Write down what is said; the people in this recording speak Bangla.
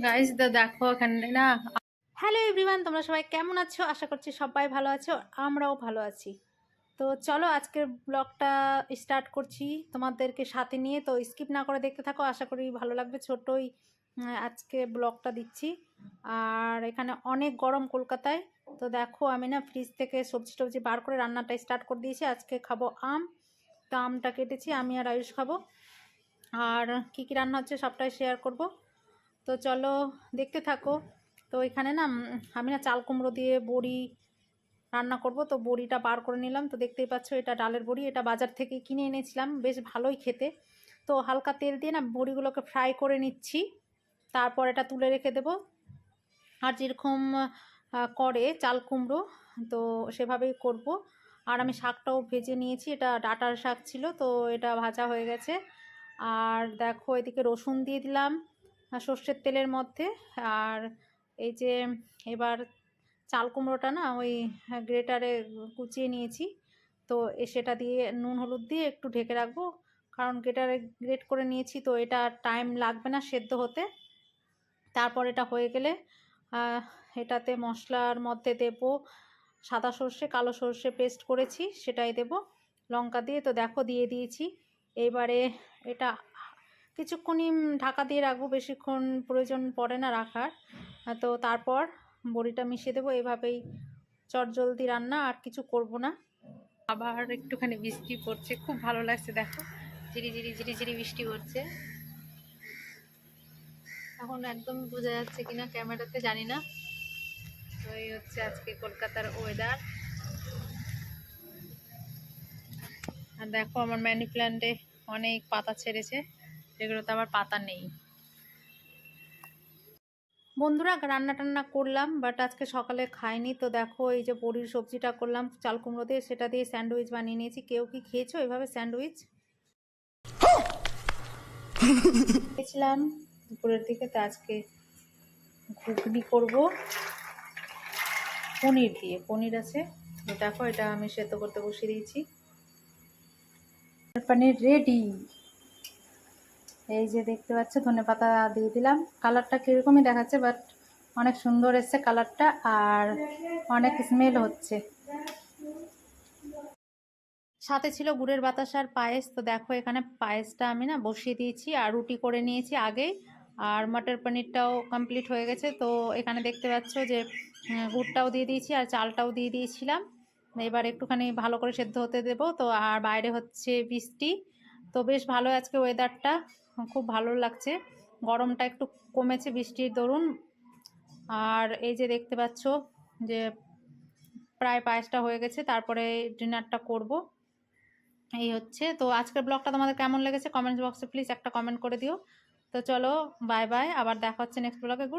গাইস দেখো এখানে না। হ্যালো এভরিওয়ান, তোমরা সবাই কেমন আছো? আশা করছি সবাই ভালো আছো, আমরাও ভালো আছি। তো চলো আজকের ব্লগটা স্টার্ট করছি তোমাদেরকে সাথে নিয়ে। তো স্কিপ না করে দেখতে থাকো, আশা করি ভালো লাগবে। ছোটই আজকে ব্লগটা দিচ্ছি। আর এখানে অনেক গরম কলকাতায়। তো দেখো আমি না ফ্রিজ থেকে সবজি টবজি বার করে রান্নাটা স্টার্ট করে দিয়েছি। আজকে খাবো আম। তো আমটা কেটেছি, আমি আর আয়ুষ খাবো। আর কি কি রান্না হচ্ছে সবটাই শেয়ার করব। তো চলো দেখতে থাকো। তো এখানে না আমি না চাল কুমড়ো দিয়ে বড়ি রান্না করব। তো বড়িটা বার করে নিলাম। তো দেখতেই পাচ্ছ এটা ডালের বড়ি, এটা বাজার থেকে কিনে এনেছিলাম, বেশ ভালোই খেতে। তো হালকা তেল দিয়ে না বড়িগুলোকে ফ্রাই করে নিচ্ছি, তারপর এটা তুলে রেখে দেব। আর যেরকম করে চাল কুমড়ো, তো সেভাবেই করব। আর আমি শাকটাও ভেজে নিয়েছি, এটা ডাঁটার শাক ছিল, তো এটা ভাজা হয়ে গেছে। আর দেখো এদিকে রসুন দিয়ে দিলাম সর্ষের তেলের মধ্যে। আর এই যে এবার চাল কুমড়োটা না ওই গ্রেটারে কুচিয়ে নিয়েছি। তো সেটা দিয়ে নুন হলুদ দিয়ে একটু ঢেকে রাখবো, কারণ গ্রেটারে গ্রেট করে নিয়েছি, তো এটা টাইম লাগবে না সেদ্ধ হতে। তারপর এটা হয়ে গেলে আহ, এটাতে মশলার মধ্যে দেব সাদা সর্ষে কালো সর্ষে পেস্ট করেছি, সেটাই দেব লঙ্কা দিয়ে। তো দেখো দিয়ে দিয়েছি। এবারে এটা কিছুক্ষণই ঢাকা দিয়ে রাখবো, বেশিক্ষণ প্রয়োজন পড়ে না রাখার। তো তারপর বড়িটা মিশিয়ে দেবো। এভাবেই চটজলদি রান্না, আর কিছু করব না। আবার একটুখানি বৃষ্টি পড়ছে, খুব ভালো লাগছে। দেখো ঝিরি ঝিরি ঝিরি ঝিরি বৃষ্টি পড়ছে। এখন একদম বোঝা যাচ্ছে কিনা ক্যামেরাতে জানি না। তো এই হচ্ছে আজকে কলকাতার ওয়েদার। আর দেখো আমার মানি প্ল্যান্টে অনেক পাতা ছেড়েছে, এগুলোতে আবার পাতা নেই। বন্ধুরা রান্না টান্না করলাম, বাট আজকে সকালে খাইনি। তো দেখো এই যে বড়ির সবজিটা করলাম চাল কুমড়ো দিয়ে, সেটা দিয়ে স্যান্ডউইচ বানিয়ে নিয়েছি। কেউ কি খেয়েছো এভাবে স্যান্ডউইচ? খেয়েছিলাম দুপুরের দিকে। তো আজকে ঘুগনি করব পনির দিয়ে, পনির আছে। তো দেখো এটা আমি সেদ্ধ করতে বসিয়ে দিয়েছি। পনির রেডি। এই যে দেখতে পাচ্ছ ধনেপাতা দিয়ে দিলাম। কালারটা কীরকমই দেখাচ্ছে, বাট অনেক সুন্দর এসছে কালারটা, আর অনেক স্মেল হচ্ছে। সাথে ছিল গুড়ের বাতাসার পায়েস। তো দেখো এখানে পায়েসটা আমি না বসিয়ে দিয়েছি, আর রুটি করে নিয়েছি আগেই। আর মটর পনিরটাও কমপ্লিট হয়ে গেছে। তো এখানে দেখতে পাচ্ছ যে গুড়টাও দিয়ে দিয়েছি আর চালটাও দিয়ে দিয়েছিলাম। এবার একটুখানি ভালো করে সেদ্ধ হতে দেবো। তো আর বাইরে হচ্ছে বৃষ্টি। তো বেশ ভালো আজকে ওয়েদারটা, খুব ভালো লাগছে। গরমটা একটু কমেছে বৃষ্টির দরুন। আর এই যে দেখতে পাচ্ছ যে প্রায় পায়েসটা হয়ে গেছে, তারপরে ডিনারটা করব। এই হচ্ছে। তো আজকের ব্লগটা তোমাদের কেমন লেগেছে কমেন্ট বক্সে প্লিজ একটা কমেন্ট করে দিও। তো চলো বাই বাই, আবার দেখা হচ্ছে নেক্সট ব্লগে। গুড।